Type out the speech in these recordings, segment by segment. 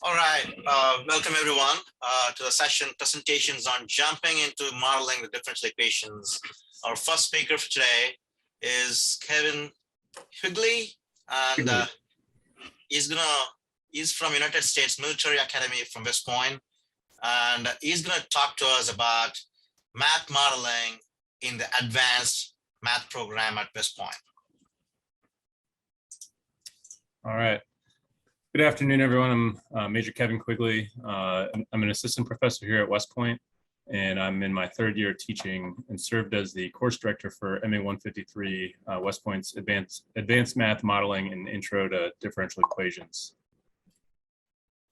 All right, welcome everyone to the session presentations on jumping into modeling the differential equations. Our first speaker for today is Kevin Quigley, and he's from United States Military Academy from West Point, and he's gonna talk to us about math modeling in the advanced math program at West Point. All right. Good afternoon, everyone. I'm Major Kevin Quigley. I'm an assistant professor here at West Point, and I'm in my third year teaching and served as the course director for MA 153, West Point's Advanced Math Modeling and Intro to Differential Equations.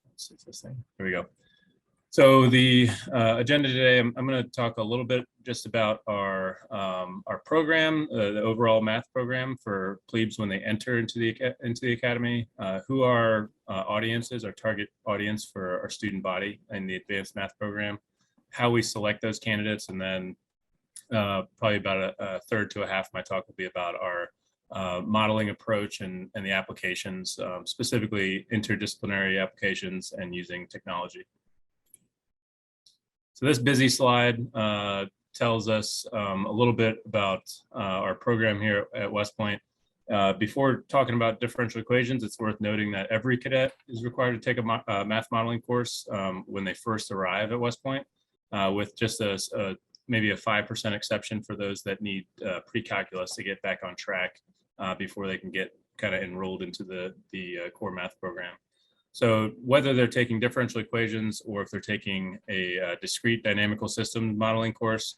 Let's see this thing. Here we go. So the agenda today, I'm going to talk a little bit just about our program, the overall math program for plebes when they enter into the academy, who our audience is, our target audience for our student body in the advanced math program, how we select those candidates, and then probably about a third to a half of my talk will be about our modeling approach and the applications, specifically interdisciplinary applications and using technology. So this busy slide tells us a little bit about our program here at West Point. Before talking about differential equations, it's worth noting that every cadet is required to take a math modeling course when they first arrive at West Point, with just maybe a 5% exception for those that need pre-calculus to get back on track before they can get kind of enrolled into the core math program. So whether they're taking differential equations or if they're taking a discrete dynamical system modeling course,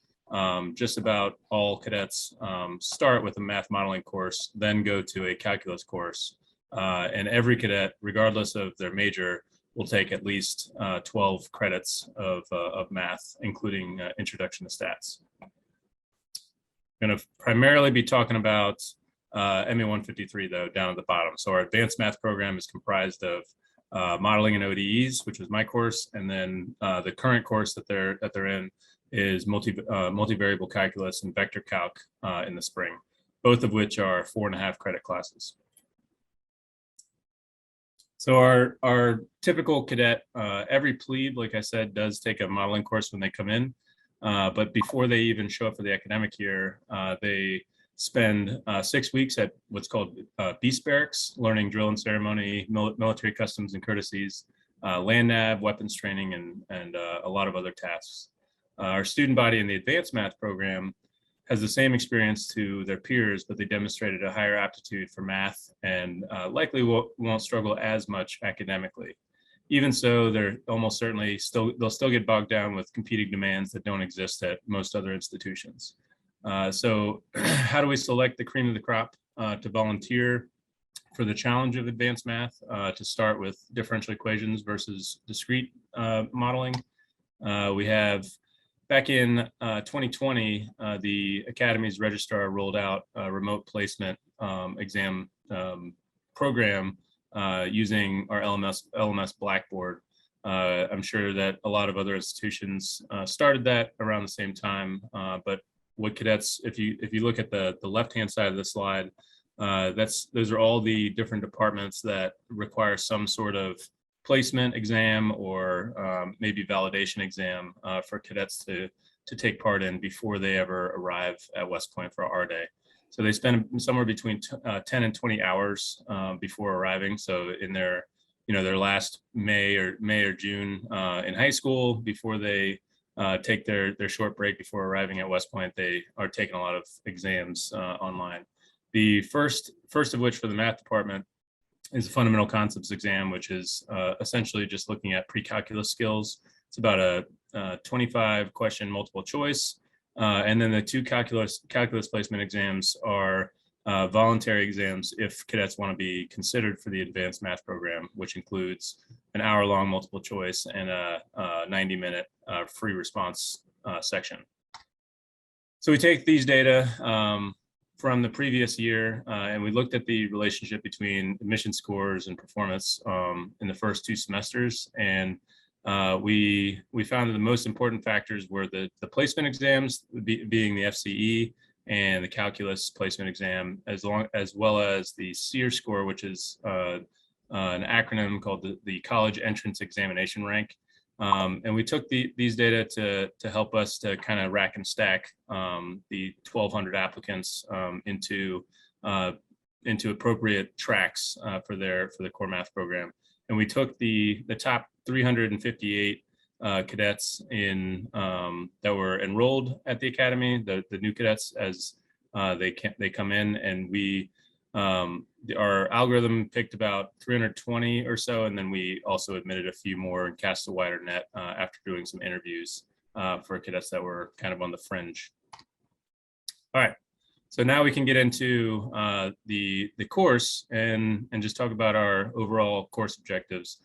just about all cadets start with a math modeling course, then go to a calculus course. And every cadet, regardless of their major, will take at least 12 credits of math, including introduction to stats. I'm going to primarily be talking about MA 153, though, down at the bottom. So our advanced math program is comprised of modeling and ODEs, which was my course, and then the current course that they're in is multivariable calculus and vector calc in the spring, both of which are 4.5 credit classes. So our typical cadet, every plebe, like I said, does take a modeling course when they come in, but before they even show up for the academic year, they spend 6 weeks at what's called Beast Barracks, learning drill and ceremony, military customs and courtesies, land nav, weapons training, and a lot of other tasks. Our student body in the advanced math program has the same experience to their peers, but they demonstrated a higher aptitude for math and likely won't struggle as much academically. Even so, they're almost certainly they'll still get bogged down with competing demands that don't exist at most other institutions. So how do we select the cream of the crop to volunteer for the challenge of advanced math, to start with differential equations versus discrete modeling? We have, back in 2020, the Academy's registrar rolled out a remote placement exam program using our LMS Blackboard. I'm sure that a lot of other institutions started that around the same time, but what cadets, if you look at the left-hand side of the slide, those are all the different departments that require some sort of placement exam or maybe validation exam for cadets to take part in before they ever arrive at West Point for our day. So they spend somewhere between 10 and 20 hours before arriving. So in their last May or June in high school, before they take their short break before arriving at West Point, they are taking a lot of exams online. The first of which for the math department is a fundamental concepts exam, which is essentially just looking at pre-calculus skills. It's about a 25 question multiple choice. And then the two calculus placement exams are voluntary exams if cadets want to be considered for the advanced math program, which includes an hour-long multiple choice and a 90-minute free response section. So we take these data from the previous year and we looked at the relationship between admission scores and performance in the first 2 semesters, and we found that the most important factors were the placement exams, being the FCE, and the calculus placement exam, as well as the SEER score, which is an acronym called the College Entrance Examination Rank. And we took these data to help us to kind of rack and stack the 1,200 applicants into appropriate tracks for the core math program. And we took the top 358 cadets in that were enrolled at the academy, the new cadets as they come in, and we our algorithm picked about 320 or so, and then we also admitted a few more and cast a wider net after doing some interviews for cadets that were kind of on the fringe. All right, so now we can get into the course and just talk about our overall course objectives.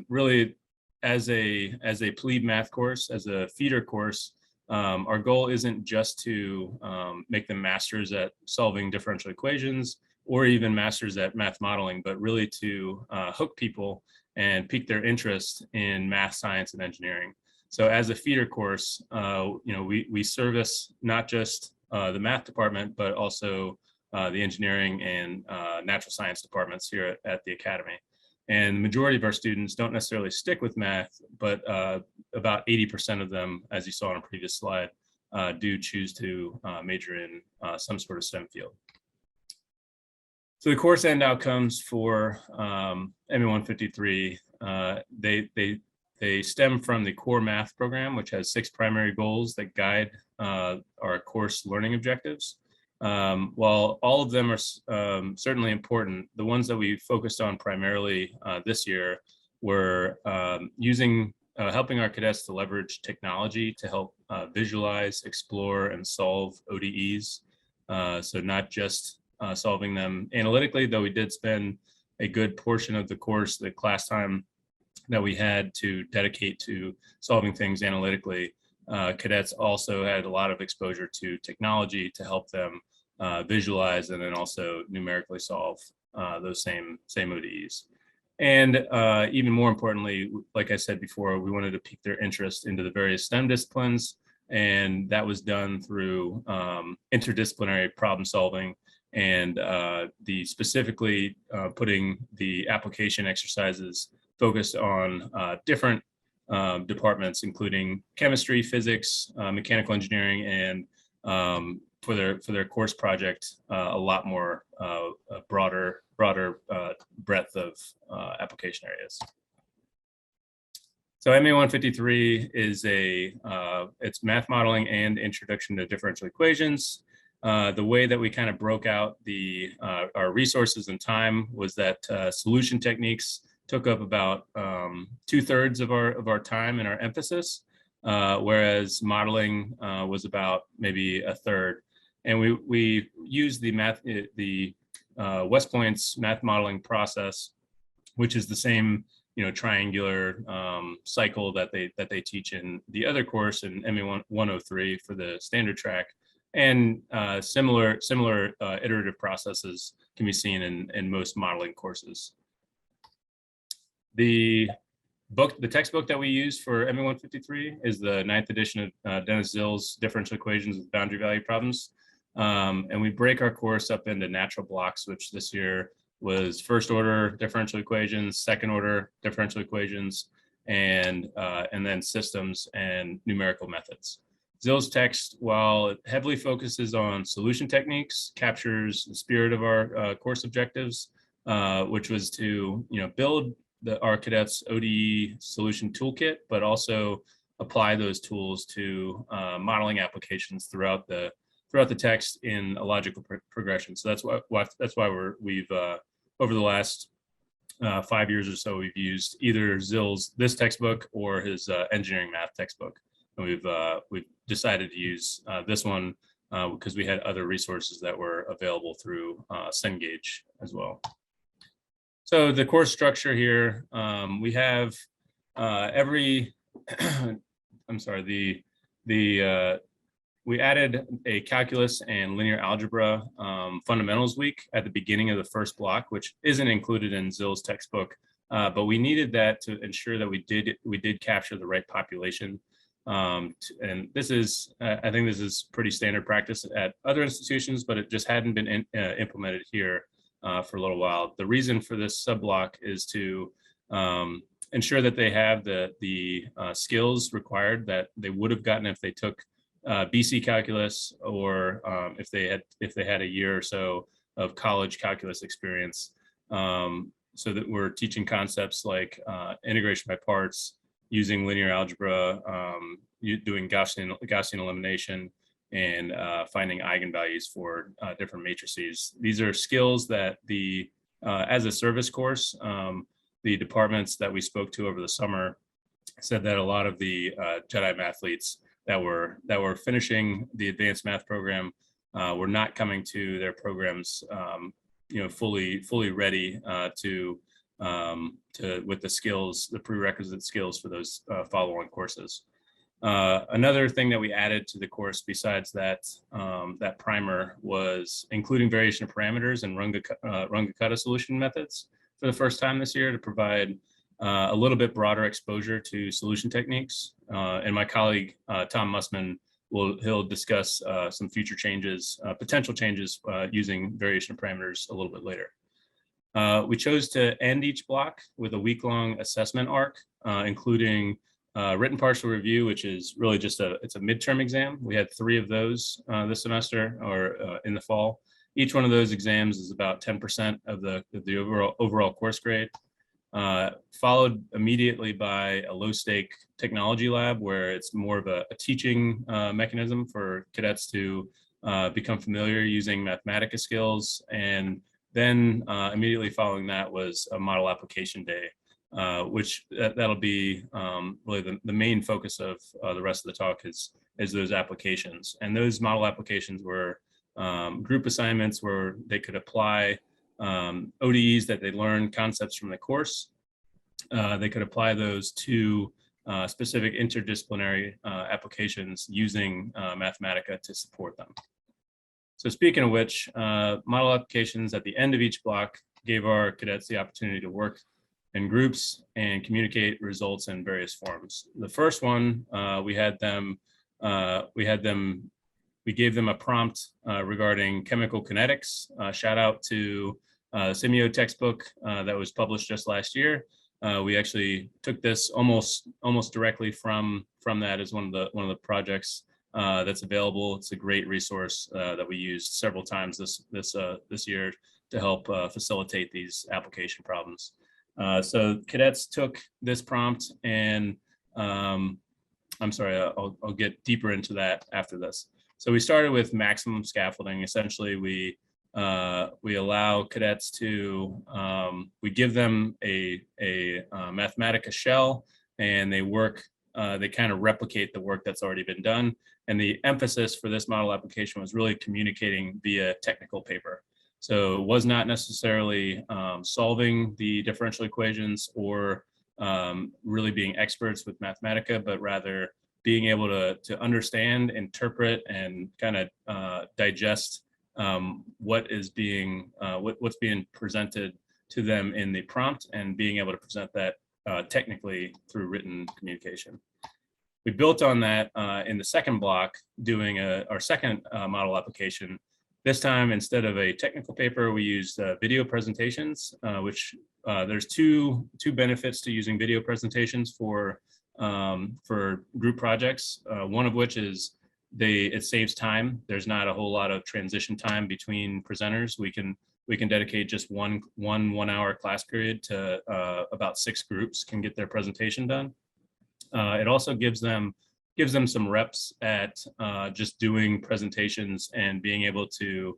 Really, as a plebe math course, as a feeder course, our goal isn't just to make them masters at solving differential equations or even masters at math modeling, but really to hook people and pique their interest in math, science, and engineering. So as a feeder course, we service not just the math department, but also the engineering and natural science departments here at the academy. And the majority of our students don't necessarily stick with math, but about 80% of them, as you saw on a previous slide, do choose to major in some sort of STEM field. So the course end outcomes for MA153, they stem from the core math program, which has 6 primary goals that guide our course learning objectives. While all of them are certainly important, the ones that we focused on primarily this year were helping our cadets to leverage technology to help visualize, explore, and solve ODEs. So not just solving them analytically, though we did spend a good portion of the course, the class time that we had to dedicate to solving things analytically. Cadets also had a lot of exposure to technology to help them visualize and then also numerically solve those same ODEs. And even more importantly, like I said before, we wanted to pique their interest into the various STEM disciplines, and that was done through interdisciplinary problem solving and specifically putting the application exercises focused on different departments, including chemistry, physics, mechanical engineering, and for their course project, a lot more broader breadth of application areas. So MA153 is it's math modeling and introduction to differential equations. The way that we kind of broke out our resources and time was that solution techniques took up about 2/3 of our time and our emphasis, whereas modeling was about maybe 1/3. And we used the West Point's math modeling process, which is the same triangular cycle that they teach in the other course in MA103 for the standard track, and similar iterative processes can be seen in most modeling courses. The textbook that we use for MA153 is the 9th edition of Dennis Zill's Differential Equations with Boundary Value Problems. And we break our course up into natural blocks, which this year was first order differential equations, second order differential equations, and then systems and numerical methods. Zill's text, while it heavily focuses on solution techniques, captures the spirit of our course objectives, which was to build our cadets' ODE solution toolkit, but also apply those tools to modeling applications throughout the text in a logical progression. So that's why we've over the last 5 years or so, we've used either Zill's this textbook or his engineering math textbook, and we've decided to use this one because we had other resources that were available through Cengage as well. So the course structure here, we have we added a calculus and linear algebra fundamentals week at the beginning of the first block, which isn't included in Zill's textbook, but we needed that to ensure that we did capture the right population. And this is, I think this is pretty standard practice at other institutions, but it just hadn't been implemented here. for a little while. The reason for this sub-block is to ensure that they have the skills required that they would have gotten if they took BC calculus, or if they had a year or so of college calculus experience. So that we're teaching concepts like integration by parts, using linear algebra, doing Gaussian elimination, and finding eigenvalues for different matrices. These are skills that as a service course, the departments that we spoke to over the summer said that a lot of the Jedi mathletes that were finishing the advanced math program were not coming to their programs, fully ready with the skills, the prerequisite skills for those follow-on courses. Another thing that we added to the course besides that primer was including variation of parameters and Runge-Kutta solution methods for the first time this year, to provide a little bit broader exposure to solution techniques. And my colleague, Tom Mussman, he'll discuss some future changes, potential changes using variation of parameters a little bit later. We chose to end each block with a week-long assessment arc, including written partial review, which is really just it's a midterm exam. We had 3 of those this semester, or in the fall. Each one of those exams is about 10% of the overall course grade. Followed immediately by a low-stake technology lab, where it's more of a teaching mechanism for cadets to become familiar using Mathematica skills. And then immediately following that was a model application day, which that'll be really the main focus of the rest of the talk is those applications. And those model applications were group assignments where they could apply ODEs that they learned, concepts from the course. They could apply those to specific interdisciplinary applications using Mathematica to support them. So speaking of which, model applications at the end of each block gave our cadets the opportunity to work in groups and communicate results in various forms. The first one, we gave them a prompt regarding chemical kinetics. Shout out to Simeo textbook that was published just last year. We actually took this almost directly from that as one of the projects that's available. It's a great resource that we used several times this year to help facilitate these application problems. So cadets took this prompt, and I'm sorry, I'll get deeper into that after this. So we started with maximum scaffolding. Essentially, we allow cadets to, we give them a Mathematica shell, and they kind of replicate the work that's already been done. And the emphasis for this model application was really communicating via technical paper. So it was not necessarily solving the differential equations or really being experts with Mathematica, but rather being able to understand, interpret, and kind of digest what's being presented to them in the prompt, and being able to present that technically through written communication. We built on that in the second block, doing our second model application. This time, instead of a technical paper, we used video presentations, which there's two benefits to using video presentations for group projects. One of which is it saves time. There's not a whole lot of transition time between presenters. We can dedicate just one 1-hour class period to about 6 groups can get their presentation done. It also gives them some reps at just doing presentations and being able to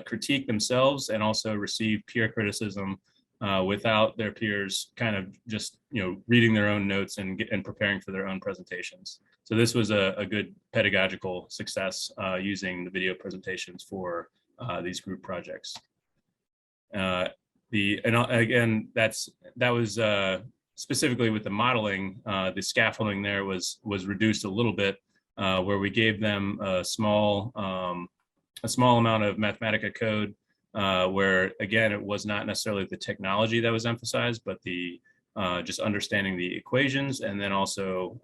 critique themselves, and also receive peer criticism without their peers kind of just reading their own notes and preparing for their own presentations. So this was a good pedagogical success using the video presentations for these group projects. Again, that was specifically with the modeling. The scaffolding there was reduced a little bit, where we gave them a small amount of Mathematica code, where again, it was not necessarily the technology that was emphasized, but the just understanding the equations, and then also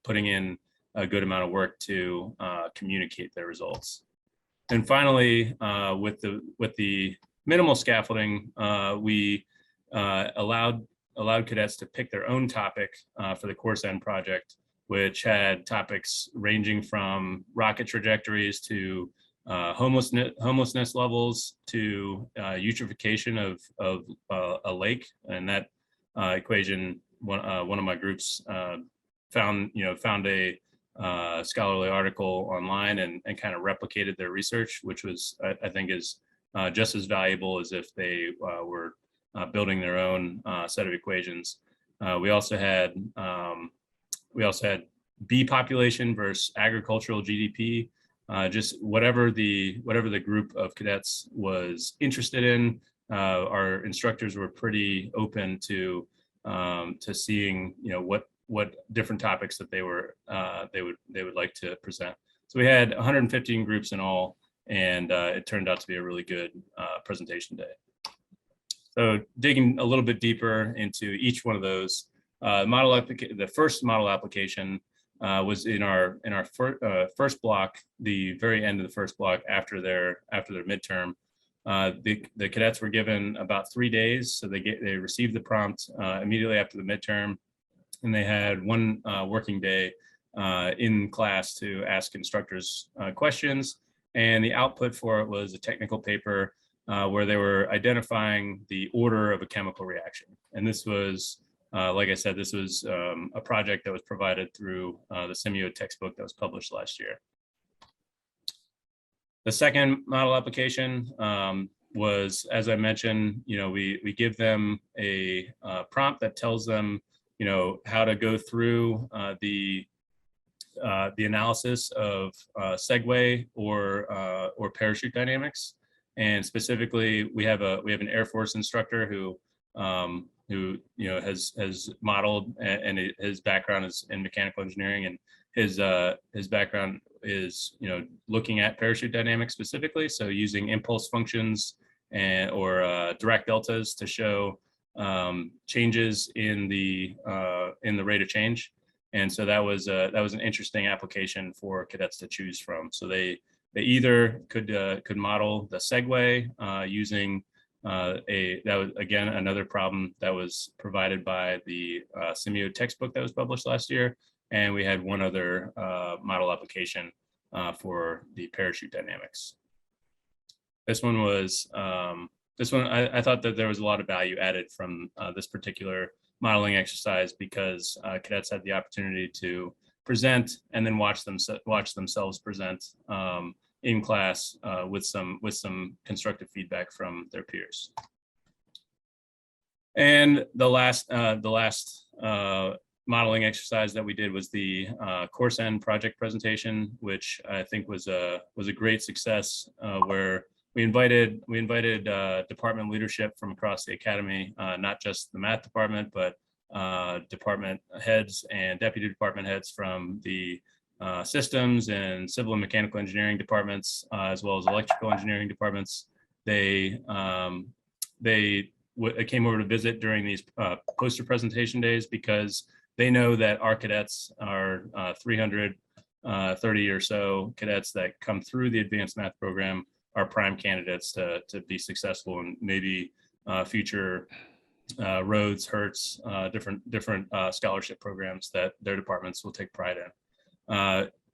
putting in a good amount of work to communicate their results. And finally, with the minimal scaffolding. We allowed cadets to pick their own topic for the course end project, which had topics ranging from rocket trajectories to homelessness levels to eutrophication of a lake. And that equation, one of my groups found a scholarly article online and kind of replicated their research, which was, I think, is just as valuable as if they were building their own set of equations. We also had bee population versus agricultural GDP. Just whatever the group of cadets was interested in, our instructors were pretty open to seeing what different topics that they would like to present. So we had 115 groups in all, and it turned out to be a really good presentation day. So digging a little bit deeper into each one of those, the first model application was in our first block, the very end of the first block after their midterm. The cadets were given about 3 days, so they received the prompt immediately after the midterm, and they had one working day in class to ask instructors questions. And the output for it was a technical paper where they were identifying the order of a chemical reaction. And this was, like I said, this was a project that was provided through the semio textbook that was published last year. The second model application was, as I mentioned, we give them a prompt that tells them, how to go through the analysis of segue or parachute dynamics. And specifically, we have an Air Force instructor who has modeled, and his background is in mechanical engineering, and his background is looking at parachute dynamics specifically, so using impulse functions or direct deltas to show changes in the rate of change. And so that was an interesting application for cadets to choose from. So they either could model the segue using that was, again, another problem that was provided by the semio textbook that was published last year. And we had one other model application for the parachute dynamics. This one I thought that there was a lot of value added from this particular modeling exercise, because cadets had the opportunity to present and then watch themselves present in class with some constructive feedback from their peers. And the last modeling exercise that we did was the course end project presentation, which I think was a great success, where we invited department leadership from across the academy, not just the math department, but department heads and deputy department heads from the systems and civil and mechanical engineering departments, as well as electrical engineering departments. They came over to visit during these poster presentation days, because they know that our cadets are 330 or so cadets that come through the advanced math program are prime candidates to be successful in maybe future Rhodes, Hertz, different scholarship programs that their departments will take pride in.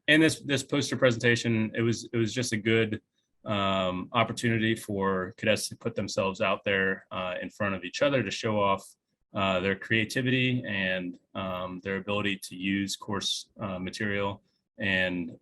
And this poster presentation, it was just a good opportunity for cadets to put themselves out there in front of each other to show off their creativity and their ability to use course material. And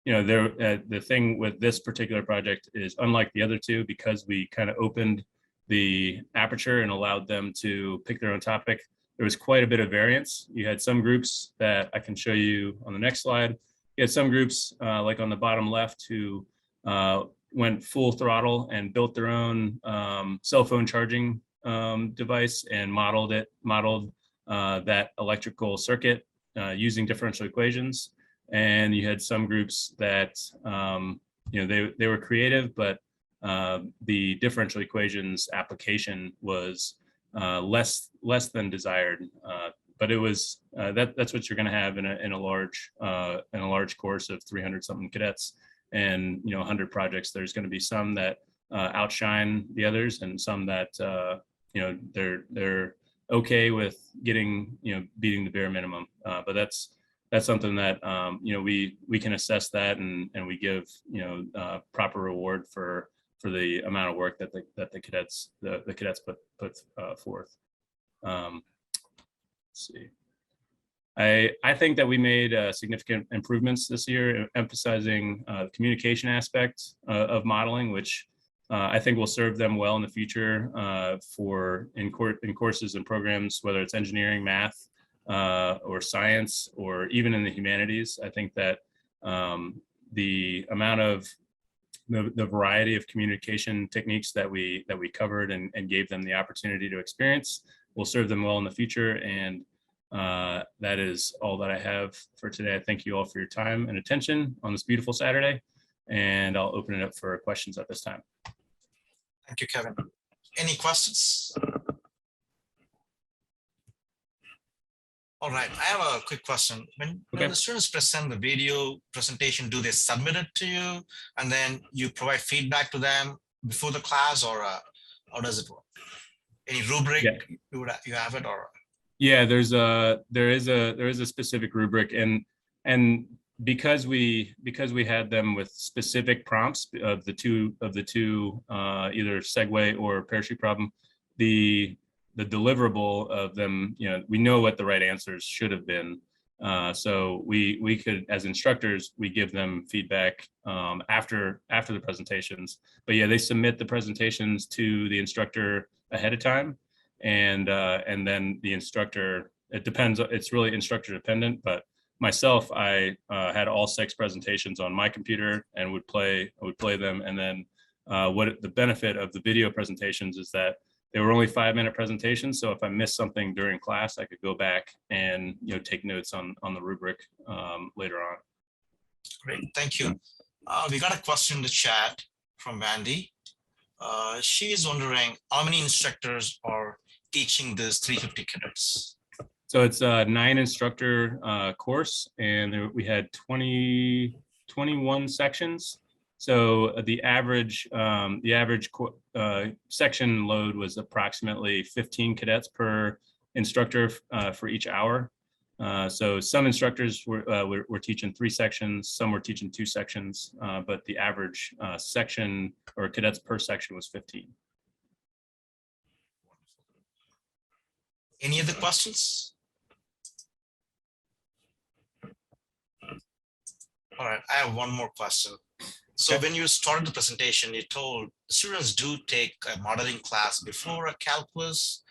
the thing with this particular project is, unlike the other two, because we kind of opened the aperture and allowed them to pick their own topic, there was quite a bit of variance. You had some groups that I can show you on the next slide. You had some groups like on the bottom left who went full throttle and built their own cell phone charging device and modeled that electrical circuit using differential equations. And you had some groups that they were creative, but the differential equations application was less than desired. But it was that's what you're going to have in a large course of 300 something cadets and 100 projects. There's going to be some that outshine the others, and some that they're okay with getting beating the bare minimum. But that's something that we can assess that, and we give proper reward for the amount of work that the cadets put forth. Let's see. I think that we made significant improvements this year, emphasizing the communication aspect of modeling, which I think will serve them well in the future in courses and programs, whether it's engineering, math, or science, or even in the humanities. I think that the amount of the variety of communication techniques that we covered and gave them the opportunity to experience will serve them well in the future. And that is all that I have for today. I thank you all for your time and attention on this beautiful Saturday, and I'll open it up for questions at this time. Thank you, Kevin. Any questions? All right, I have a quick question. When the students present the video presentation, do they submit it to you and then you provide feedback to them before the class, or how does it work? Any rubric you have it, or? Yeah, there is a specific rubric, and because we had them with specific prompts of the two either segue or parachute problem, the deliverable of them, we know what the right answers should have been. So we could, as instructors, we give them feedback after the presentations. But yeah, they submit the presentations to the instructor ahead of time, and then the instructor, it depends, it's really instructor dependent, but myself, I had all 6 presentations on my computer and would play them. And then what the benefit of the video presentations is that they were only 5-minute presentations. So if I missed something during class, I could go back and take notes on the rubric later on. Great, thank you. We got a question in the chat from Mandy. She is wondering how many instructors are teaching this 350 cadets. So it's a 9-instructor course, and we had 21 sections. So the average section load was approximately 15 cadets per instructor for each hour. So some instructors were teaching 3 sections, some were teaching 2 sections, but the average section or cadets per section was 15. Any other questions? All right, I have one more question. So when you started the presentation, you told students do take a modeling class before a calculus.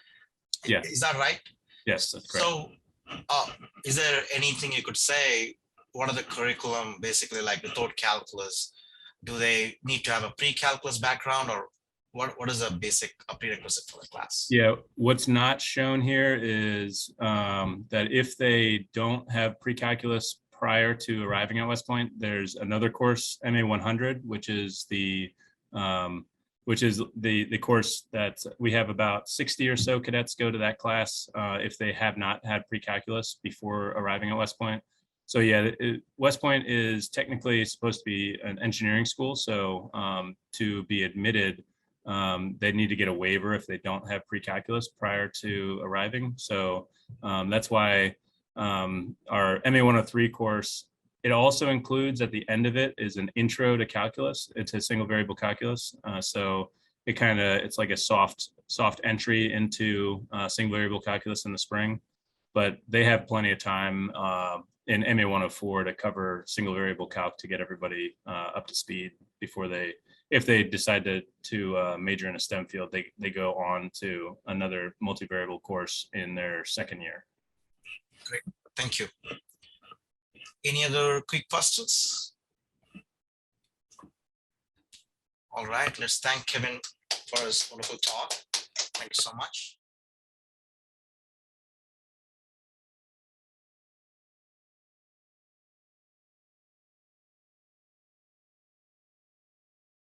Yeah. Is that right? Yes, that's correct. So is there anything you could say? What are the curriculum, basically, like without calculus? Do they need to have a pre-calculus background, or what is a basic prerequisite for the class? Yeah, what's not shown here is that if they don't have pre-calculus prior to arriving at West Point, there's another course, MA 100, which is the course that we have about 60 or so cadets go to that class if they have not had pre-calculus before arriving at West Point. So yeah, West Point is technically supposed to be an engineering school. So to be admitted, they need to get a waiver if they don't have pre-calculus prior to arriving. So that's why our MA 103 course, it also includes at the end of it is an intro to calculus. It's a single variable calculus. So it's like a soft entry into single variable calculus in the spring, but they have plenty of time in MA 104 to cover single variable calc to get everybody up to speed before if they decide to major in a STEM field, they go on to another multivariable course in their second year. Great, thank you. Any other quick questions? All right, let's thank Kevin for his wonderful talk. Thank you so much.